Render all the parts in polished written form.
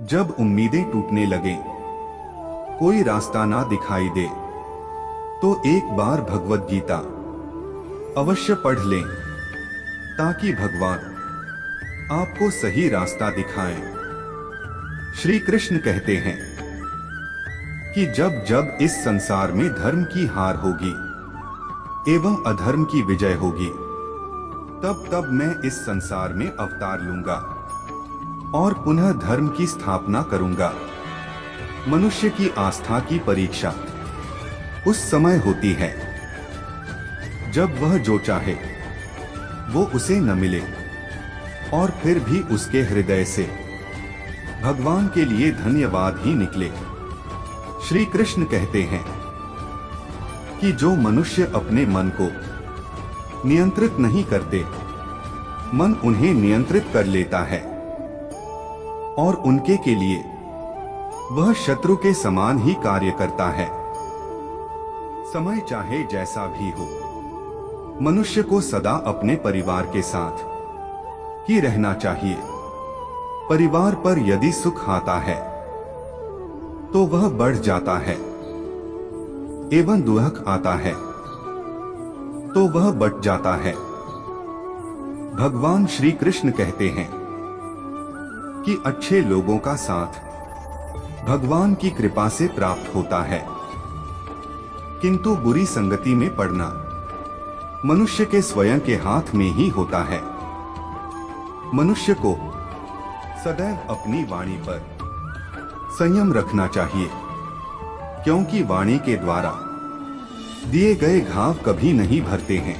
जब उम्मीदें टूटने लगे, कोई रास्ता ना दिखाई दे, तो एक बार भगवद गीता अवश्य पढ़ लें, ताकि भगवान आपको सही रास्ता दिखाएं। श्री कृष्ण कहते हैं कि जब जब इस संसार में धर्म की हार होगी एवं अधर्म की विजय होगी, तब तब मैं इस संसार में अवतार लूंगा और पुनः धर्म की स्थापना करूंगा। मनुष्य की आस्था की परीक्षा उस समय होती है जब वह जो चाहे वो उसे न मिले और फिर भी उसके हृदय से भगवान के लिए धन्यवाद ही निकले। श्री कृष्ण कहते हैं कि जो मनुष्य अपने मन को नियंत्रित नहीं करते, मन उन्हें नियंत्रित कर लेता है और उनके के लिए वह शत्रु के समान ही कार्य करता है। समय चाहे जैसा भी हो, मनुष्य को सदा अपने परिवार के साथ ही रहना चाहिए। परिवार पर यदि सुख आता है तो वह बढ़ जाता है, एवं दुख आता है तो वह बट जाता है। भगवान श्री कृष्ण कहते हैं कि अच्छे लोगों का साथ भगवान की कृपा से प्राप्त होता है, किंतु बुरी संगति में पड़ना मनुष्य के स्वयं के हाथ में ही होता है। मनुष्य को सदैव अपनी वाणी पर संयम रखना चाहिए, क्योंकि वाणी के द्वारा दिए गए घाव कभी नहीं भरते हैं।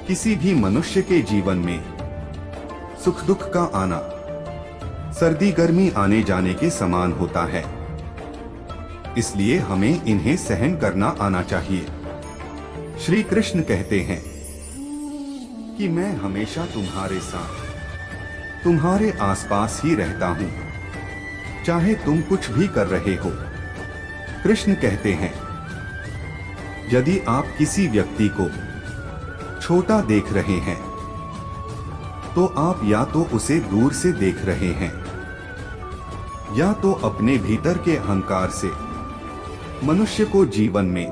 किसी भी मनुष्य के जीवन में सुख दुख का आना सर्दी गर्मी आने जाने के समान होता है, इसलिए हमें इन्हें सहन करना आना चाहिए। श्री कृष्ण कहते हैं कि मैं हमेशा तुम्हारे साथ, तुम्हारे आसपास ही रहता हूं, चाहे तुम कुछ भी कर रहे हो। कृष्ण कहते हैं, यदि आप किसी व्यक्ति को छोटा देख रहे हैं, तो आप या तो उसे दूर से देख रहे हैं, या तो अपने भीतर के अहंकार से। मनुष्य को जीवन में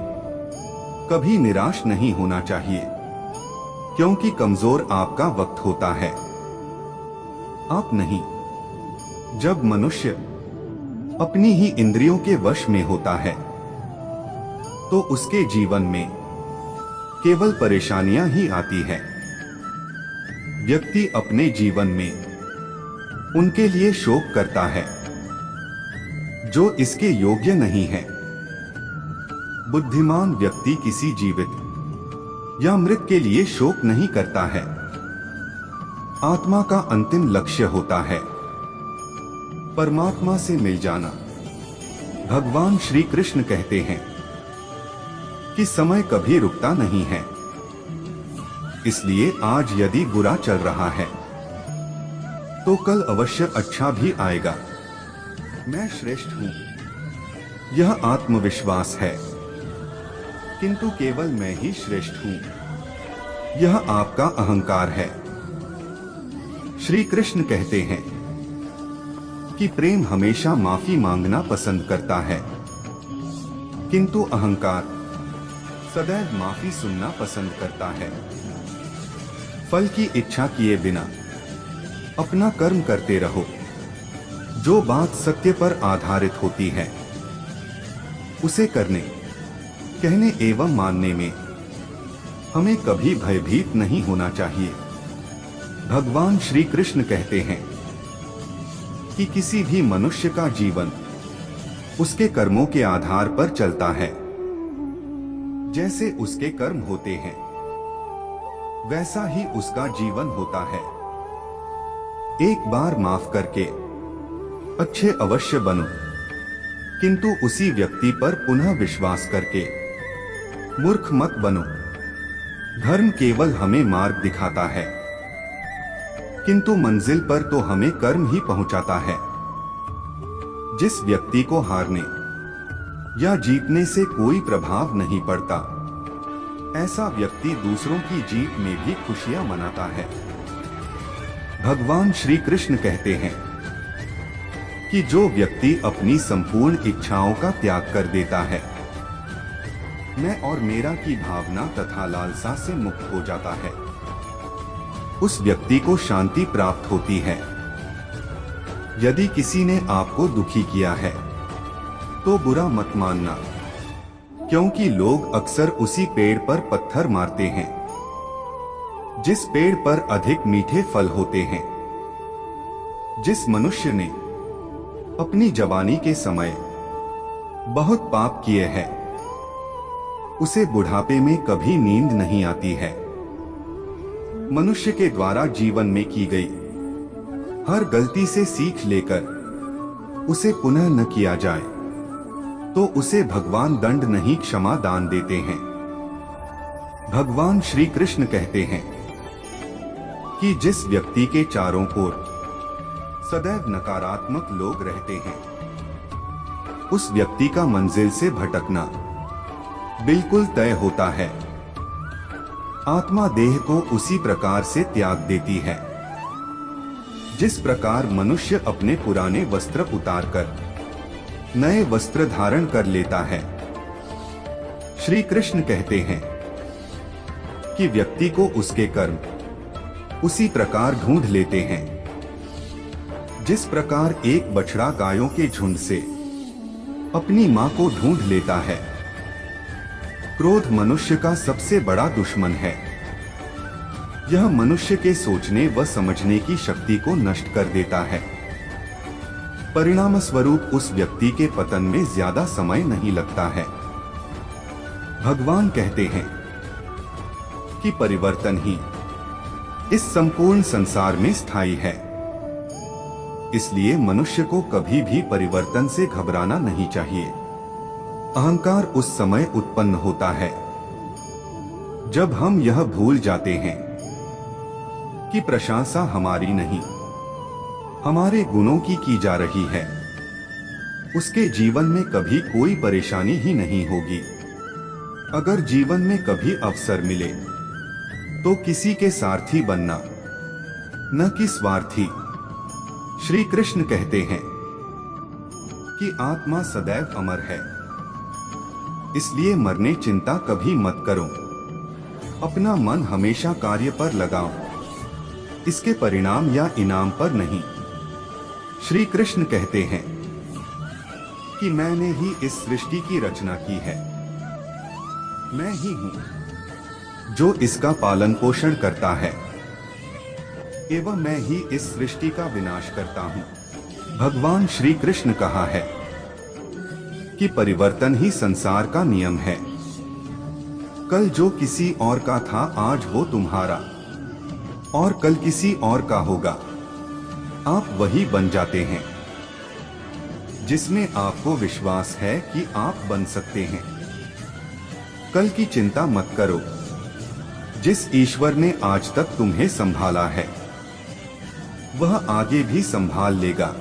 कभी निराश नहीं होना चाहिए, क्योंकि कमजोर आपका वक्त होता है, आप नहीं। जब मनुष्य अपनी ही इंद्रियों के वश में होता है, तो उसके जीवन में केवल परेशानियां ही आती है। व्यक्ति अपने जीवन में उनके लिए शोक करता है जो इसके योग्य नहीं है। बुद्धिमान व्यक्ति किसी जीवित या मृत के लिए शोक नहीं करता है। आत्मा का अंतिम लक्ष्य होता है परमात्मा से मिल जाना। भगवान श्री कृष्ण कहते हैं कि समय कभी रुकता नहीं है, इसलिए आज यदि बुरा चल रहा है तो कल अवश्य अच्छा भी आएगा। मैं श्रेष्ठ हूं, यह आत्मविश्वास है, किंतु केवल मैं ही श्रेष्ठ हूं, यह आपका अहंकार है। श्री कृष्ण कहते हैं कि प्रेम हमेशा माफी मांगना पसंद करता है, किंतु अहंकार सदैव माफी सुनना पसंद करता है। फल की इच्छा किए बिना अपना कर्म करते रहो। जो बात सत्य पर आधारित होती है, उसे करने, कहने एवं मानने में हमें कभी भयभीत नहीं होना चाहिए। भगवान श्री कृष्ण कहते हैं कि किसी भी मनुष्य का जीवन उसके कर्मों के आधार पर चलता है। जैसे उसके कर्म होते हैं, वैसा ही उसका जीवन होता है। एक बार माफ करके अच्छे अवश्य बनो, किंतु उसी व्यक्ति पर पुनः विश्वास करके मूर्ख मत बनो। धर्म केवल हमें मार्ग दिखाता है, किंतु मंजिल पर तो हमें कर्म ही पहुंचाता है। जिस व्यक्ति को हारने या जीतने से कोई प्रभाव नहीं पड़ता, ऐसा व्यक्ति दूसरों की जीत में भी खुशियां मनाता है। भगवान श्री कृष्ण कहते हैं कि जो व्यक्ति अपनी संपूर्ण इच्छाओं का त्याग कर देता है, मैं और मेरा की भावना तथा लालसा से मुक्त हो जाता है, उस व्यक्ति को शांति प्राप्त होती है। यदि किसी ने आपको दुखी किया है तो बुरा मत मानना, क्योंकि लोग अक्सर उसी पेड़ पर पत्थर मारते हैं जिस पेड़ पर अधिक मीठे फल होते हैं। जिस मनुष्य ने अपनी जवानी के समय बहुत पाप किए हैं, उसे बुढ़ापे में कभी नींद नहीं आती है। मनुष्य के द्वारा जीवन में की गई हर गलती से सीख लेकर उसे पुनः न किया जाए तो उसे भगवान दंड नहीं क्षमा दान देते हैं। भगवान श्री कृष्ण कहते हैं कि जिस व्यक्ति के चारों ओर सदैव नकारात्मक लोग रहते हैं, उस व्यक्ति का मंजिल से भटकना बिल्कुल तय होता है। आत्मा देह को उसी प्रकार से त्याग देती है जिस प्रकार मनुष्य अपने पुराने वस्त्र उतारकर नए वस्त्र धारण कर लेता है। श्री कृष्ण कहते हैं कि व्यक्ति को उसके कर्म उसी प्रकार ढूंढ लेते हैं जिस प्रकार एक बछड़ा गायों के झुंड से अपनी मां को ढूंढ लेता है। क्रोध मनुष्य का सबसे बड़ा दुश्मन है। यह मनुष्य के सोचने व समझने की शक्ति को नष्ट कर देता है। परिणाम स्वरूप उस व्यक्ति के पतन में ज्यादा समय नहीं लगता है। भगवान कहते हैं कि परिवर्तन ही इस संपूर्ण संसार में स्थायी है। इसलिए मनुष्य को कभी भी परिवर्तन से घबराना नहीं चाहिए। अहंकार उस समय उत्पन्न होता है जब हम यह भूल जाते हैं कि प्रशंसा हमारी नहीं, हमारे गुणों की जा रही है। उसके जीवन में कभी कोई परेशानी ही नहीं होगी। अगर जीवन में कभी अवसर मिले तो किसी के सारथी बनना, न कि स्वार्थी। श्री कृष्ण कहते हैं कि आत्मा सदैव अमर है, इसलिए मरने चिंता कभी मत करो। अपना मन हमेशा कार्य पर लगाओ, इसके परिणाम या इनाम पर नहीं। श्री कृष्ण कहते हैं कि मैंने ही इस सृष्टि की रचना की है। मैं ही हूं जो इसका पालन पोषण करता है, एवं मैं ही इस सृष्टि का विनाश करता हूं। भगवान श्री कृष्ण कहा है कि परिवर्तन ही संसार का नियम है। कल जो किसी और का था, आज वो तुम्हारा, और कल किसी और का होगा। आप वही बन जाते हैं जिसमें आपको विश्वास है कि आप बन सकते हैं। कल की चिंता मत करो। जिस ईश्वर ने आज तक तुम्हें संभाला है, वह आगे भी संभाल लेगा।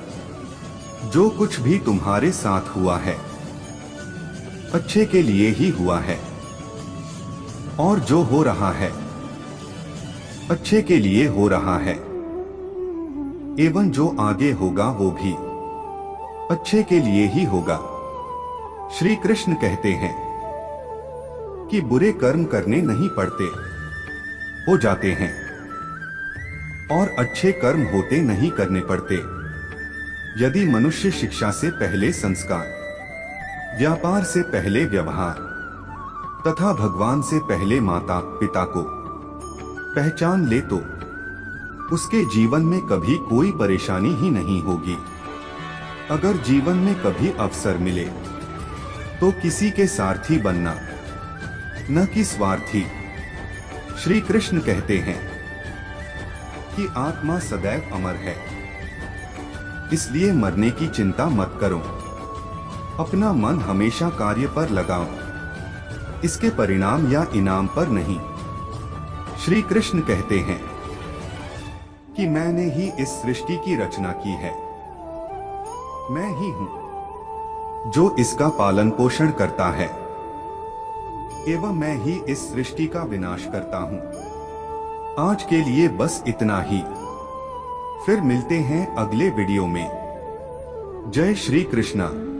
जो कुछ भी तुम्हारे साथ हुआ है, अच्छे के लिए ही हुआ है, और जो हो रहा है, अच्छे के लिए हो रहा है, एवं जो आगे होगा वो भी अच्छे के लिए ही होगा। श्री कृष्ण कहते हैं कि बुरे कर्म करने नहीं पड़ते, हो जाते हैं, और अच्छे कर्म होते नहीं करने पड़ते। यदि मनुष्य शिक्षा से पहले संस्कार, व्यापार से पहले व्यवहार तथा भगवान से पहले माता पिता को पहचान ले तो उसके जीवन में कभी कोई परेशानी ही नहीं होगी। अगर जीवन में कभी अवसर मिले तो किसी के सारथी बनना, न कि स्वार्थी। श्री कृष्ण कहते हैं कि आत्मा सदैव अमर है, इसलिए मरने की चिंता मत करो। अपना मन हमेशा कार्य पर लगाओ, इसके परिणाम या इनाम पर नहीं। श्री कृष्ण कहते हैं कि मैंने ही इस सृष्टि की रचना की है। मैं ही हूं जो इसका पालन पोषण करता है, एवं मैं ही इस सृष्टि का विनाश करता हूं। आज के लिए बस इतना ही। फिर मिलते हैं अगले वीडियो में। जय श्री कृष्णा।